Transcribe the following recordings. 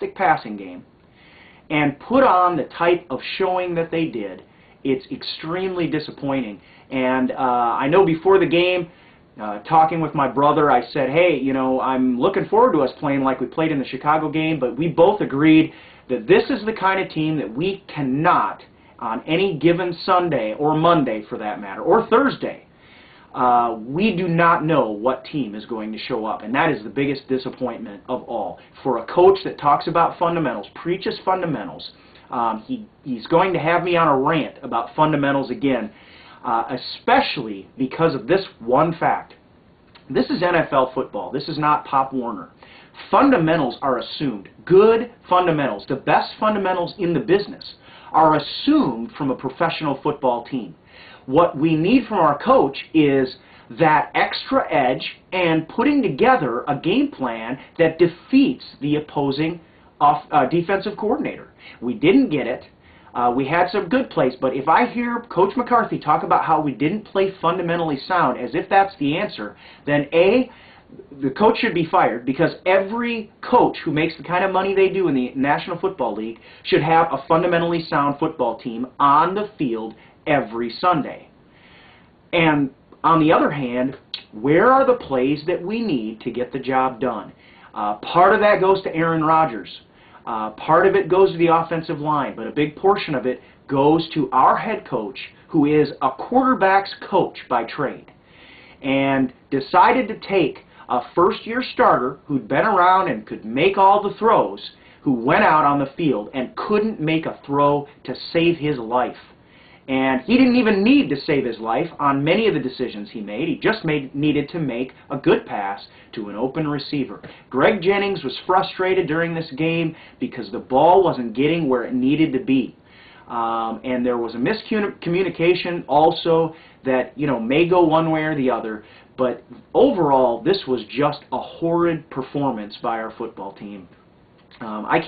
fantastic passing game and put on the type of showing that they did, it's extremely disappointing. And I know before the game, talking with my brother, I said, hey, you know, I'm looking forward to us playing like we played in the Chicago game, but we both agreed that this is the kind of team that we cannot, on any given Sunday, or Monday for that matter, or Thursday, we do not know what team is going to show up, and that is the biggest disappointment of all. For a coach that talks about fundamentals, preaches fundamentals, he's going to have me on a rant about fundamentals again, especially because of this one fact. This is NFL football. This is not Pop Warner. Fundamentals are assumed. Good fundamentals, the best fundamentals in the business, are assumed from a professional football team. What we need from our coach is that extra edge and putting together a game plan that defeats the opposing defensive coordinator. We didn't get it. We had some good plays, but if I hear Coach McCarthy talk about how we didn't play fundamentally sound as if that's the answer, then A, the coach should be fired, because every coach who makes the kind of money they do in the National Football League should have a fundamentally sound football team on the field every Sunday. And on the other hand, where are the plays that we need to get the job done? Part of that goes to Aaron Rodgers. Part of it goes to the offensive line, but a big portion of it goes to our head coach, who is a quarterback's coach by trade, and decided to take a first-year starter who'd been around and could make all the throws, who went out on the field and couldn't make a throw to save his life. And he didn't even need to save his life on many of the decisions he made. He just needed to make a good pass to an open receiver. Greg Jennings was frustrated during this game because the ball wasn't getting where it needed to be. And there was a miscommunication also that, you know, may go one way or the other. But overall, this was just a horrid performance by our football team. I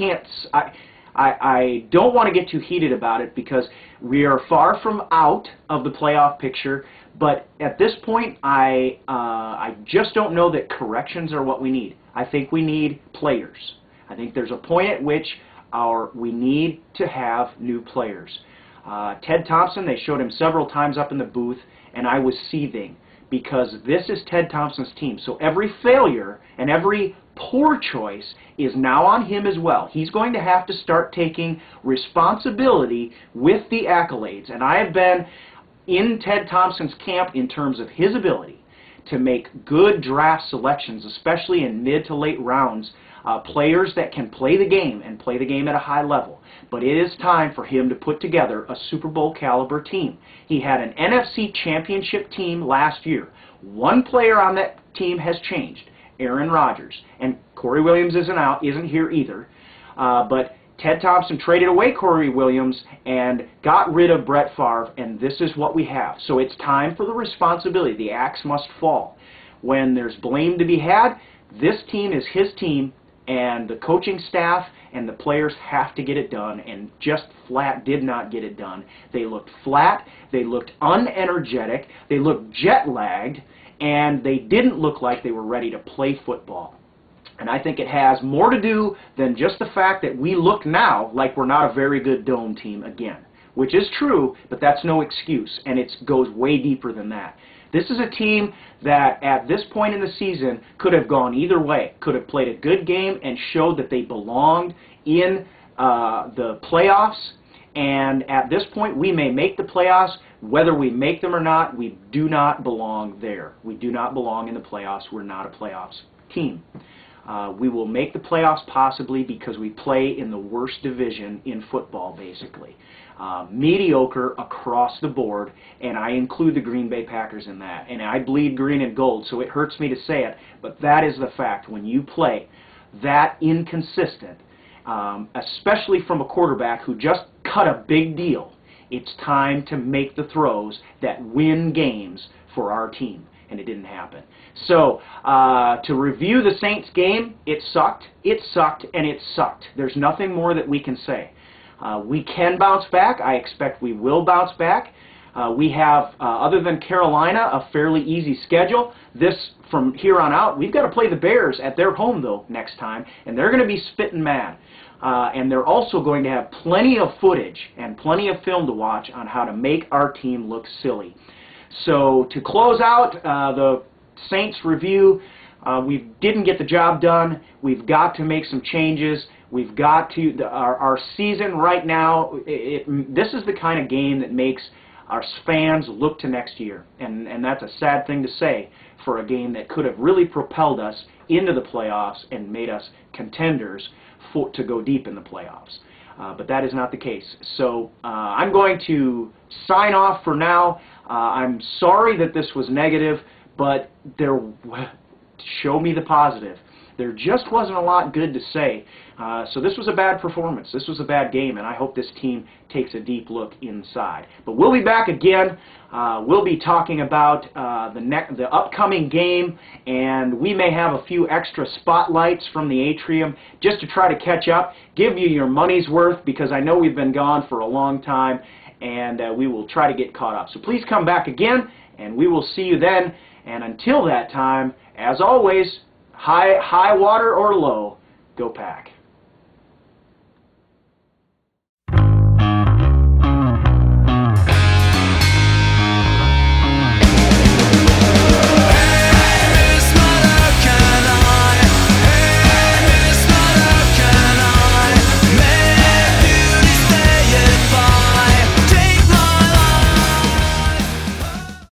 don't want to get too heated about it because we are far from out of the playoff picture, but at this point I just don't know that corrections are what we need. I think we need players. I think there's a point at which we need to have new players. Ted Thompson, they showed him several times up in the booth, and I was seething, because this is Ted Thompson's team. So every failure and every poor choice is now on him as well. He's going to have to start taking responsibility with the accolades. And I have been in Ted Thompson's camp in terms of his ability to make good draft selections, especially in mid to late rounds, players that can play the game and play the game at a high level. But it is time for him to put together a Super Bowl caliber team. He had an NFC championship team last year. One player on that team has changed, Aaron Rodgers, and Corey Williams isn't here either. But Ted Thompson traded away Corey Williams and got rid of Brett Favre, and this is what we have. So it's time for the responsibility. The axe must fall. When there's blame to be had, this team is his team, and the coaching staff and the players have to get it done, and just flat did not get it done. They looked flat, they looked unenergetic, they looked jet-lagged, and they didn't look like they were ready to play football. And I think it has more to do than just the fact that we look now like we're not a very good dome team again, which is true, but that's no excuse, and it goes way deeper than that. This is a team that at this point in the season could have gone either way, could have played a good game and showed that they belonged in the playoffs, and at this point we may make the playoffs. Whether we make them or not, we do not belong there. We do not belong in the playoffs. We're not a playoffs team. We will make the playoffs possibly because we play in the worst division in football, basically. Mediocre across the board, and I include the Green Bay Packers in that. And I bleed green and gold, so it hurts me to say it, but that is the fact. When you play that inconsistent, especially from a quarterback who just cut a big deal, it's time to make the throws that win games for our team. And it didn't happen. So, to review the Saints game, it sucked, and it sucked. There's nothing more that we can say. We can bounce back. I expect we will bounce back. We have, other than Carolina, a fairly easy schedule. From here on out, we've got to play the Bears at their home, though, next time, and they're going to be spitting mad. and they're also going to have plenty of footage and plenty of film to watch on how to make our team look silly. So to close out the Saints review, we didn't get the job done. We've got to make some changes. We've got to, our season right now, this is the kind of game that makes our fans look to next year. And that's a sad thing to say for a game that could have really propelled us into the playoffs and made us contenders to go deep in the playoffs. But that is not the case. So I'm going to sign off for now. I'm sorry that this was negative, but show me the positive. There just wasn't a lot good to say. So this was a bad performance. This was a bad game, and I hope this team takes a deep look inside. But we'll be back again. We'll be talking about the upcoming game, and we may have a few extra spotlights from the Atrium just to try to catch up, give you your money's worth, because I know we've been gone for a long time, and we will try to get caught up. So please come back again, and we will see you then. And until that time, as always, high water or low, go Pack.